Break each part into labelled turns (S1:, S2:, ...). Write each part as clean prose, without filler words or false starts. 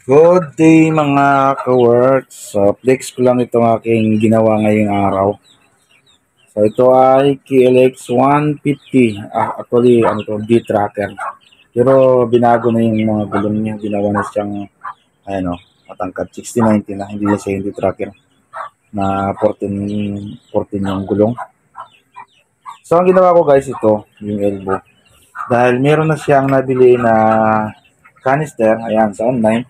S1: Good day mga ka-works. So, flex ko lang itong aking ginawa ngayong araw. So, ito ay KLX 150. Actually, ano to, D-Tracker. Pero binago na yung mga gulong niya. Ginawa na siyang, ano, matangkad 6090 na. Hindi na siya yung D-Tracker. Na 14 yung gulong. So, ang ginawa ko guys, ito, yung elbow. Dahil meron na siyang nabili na canister, ayan, sa online.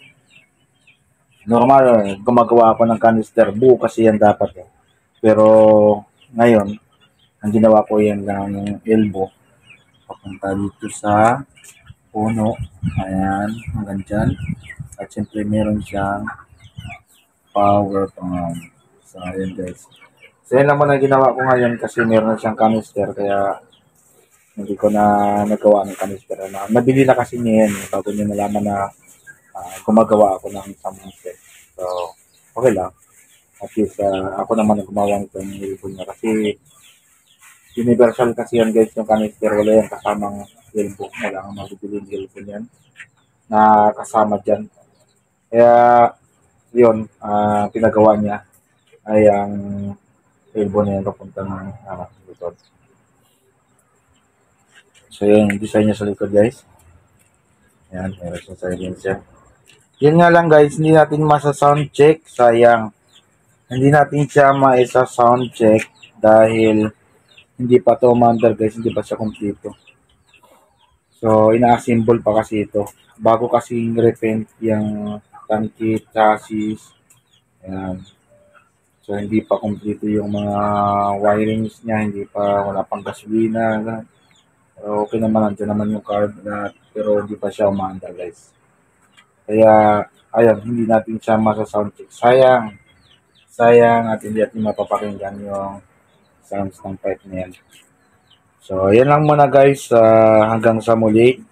S1: Normal, gumagawa ako ng canister. Buo kasi yan dapat. Pero ngayon, ang ginawa ko yan lang yung elbow. Papunta dito sa puno. Ayan, hanggang dyan. At syempre meron siyang power pang. So, ayan guys. So, yan naman ang ginawa ko ngayon kasi meron na siyang canister. Kaya hindi ko na nagawa ng canister. Nabili na kasi niya yan. Bago niya nalaman na gumagawa ako ng isang set. So, okay lang. At least, ako naman ang gumawa nito ng elbow niya. Kasi, universal kasi yan guys, yung canister. Wala yan kasamang elbow. Wala kang mabibili yung elbow niyan na kasama dyan. Kaya, yun, pinagawa niya ay ang elbow niya papunta ng likod. So, yun, yung design niya sa likod guys. Yan, meron siya sa siya. Yun nga lang guys, hindi natin masa-sound check. Sayang. Hindi natin siya maisa-sound check dahil hindi pa to umandar guys, hindi pa siya kompleto. So, ina-assemble pa kasi ito. Bago kasi repaint yung tanki, chassis. Ayan. So, hindi pa kompleto yung mga wirings niya, hindi pa, wala pang gasolina. So, okay naman, nandiyan naman yung carb pero hindi pa siya umandar guys. Kaya, ayan, hindi natin siya masa-sound check. Sayang at hindi natin mapapakinggan yung sounds ng pipe na yan. So, yan lang muna guys. Hanggang sa muli.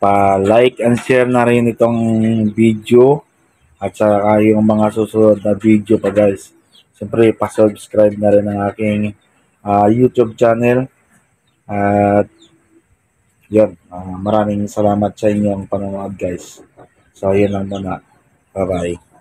S1: Pa-like and share na rin itong video. At saka yung mga susunod na video pa guys. Siyempre, pa-subscribe na rin ang aking YouTube channel. At yun, maraming salamat sa inyong panonood guys. So, yun lang muna. Bye-bye.